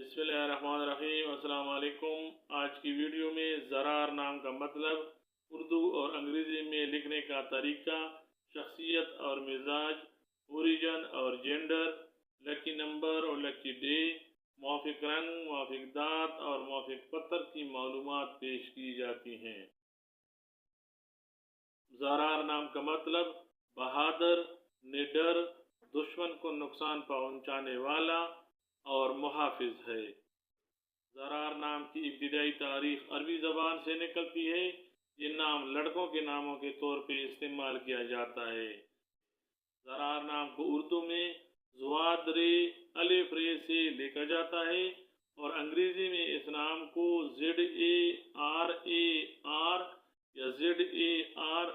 बिस्मिल्लाहिर्रहमानिर्रहीम। अस्सलाम वालेकुम। आज की वीडियो में ज़रार नाम का मतलब, उर्दू और अंग्रेज़ी में लिखने का तरीका, शख्सियत और मिजाज, ओरिजन और जेंडर, लकी नंबर और लकी डे, मौफिक रंग, मौफिक दांत और मौफिक पत्थर की मालूमात पेश की जाती हैं। ज़रार नाम का मतलब बहादुर, निडर, दुश्मन को नुकसान पहुंचाने वाला और मुहाफिज है। ज़रार नाम की इब्तिदाई तारीख अरबी ज़बान से निकलती है। ये नाम लड़कों के नामों के तौर पे इस्तेमाल किया जाता है। ज़रार नाम को उर्दू में ज़ुआद रे अलिफ रे से लिखा जाता है और अंग्रेज़ी में इस नाम को ZARAR या ZARAAR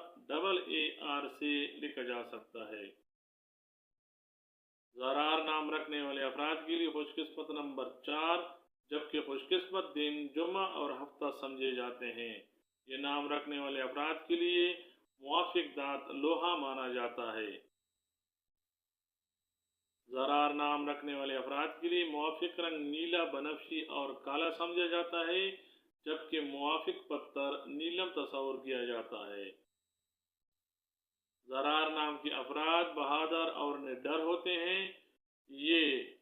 से लिखा जा सकता है। ज़रार नाम रखने वाले अफराद के लिए खुशकिस्मत नंबर 4, जबकि खुशकिस्मत दिन जुम्मा और हफ्ता समझे जाते हैं। ये नाम रखने वाले अफराद के लिए मुवाफिक दांत लोहा माना जाता है। ज़रार नाम रखने वाले अफराद के लिए मुवाफिक रंग नीला, बनफशी और काला समझा जाता है, जबकि मुवाफिक पत्थर नीलम तस्वुर किया जाता है। ज़रार नाम के अफराद बहादुर और निडर होते हैं। ये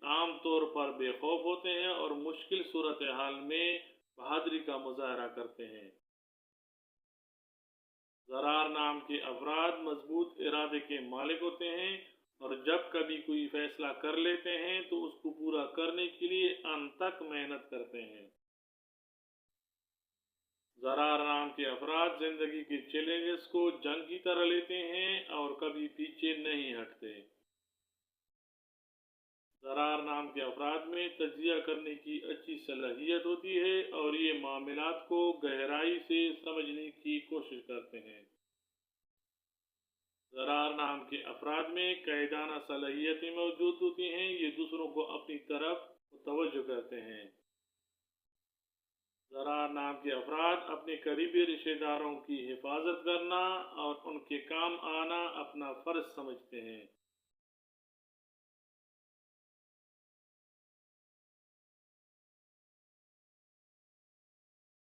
आम तौर पर बेखौफ होते हैं और मुश्किल सूरत हाल में बहादुरी का मुजाहरा करते हैं। ज़रार नाम के अफराद मजबूत इरादे के मालिक होते हैं और जब कभी कोई फैसला कर लेते हैं तो उसको पूरा करने के लिए अंत तक मेहनत करते हैं। ज़रार नाम के अफराद जिंदगी के चैलेंजेस को जंग की तरह लेते हैं और कभी पीछे नहीं हटते। ज़रार नाम के अफराद में तजिया करने की अच्छी सलाहियत होती है और ये मामलात को गहराई से समझने की कोशिश करते हैं। ज़रार नाम के अफराद में कायदाना सलाहियतें मौजूद होती हैं। ये दूसरों को अपनी तरफ तवज्जो करते हैं। ज़रार नाम के अफराद अपने करीबी रिश्तेदारों की हिफाजत करना और उनके काम आना अपना फ़र्ज समझते हैं।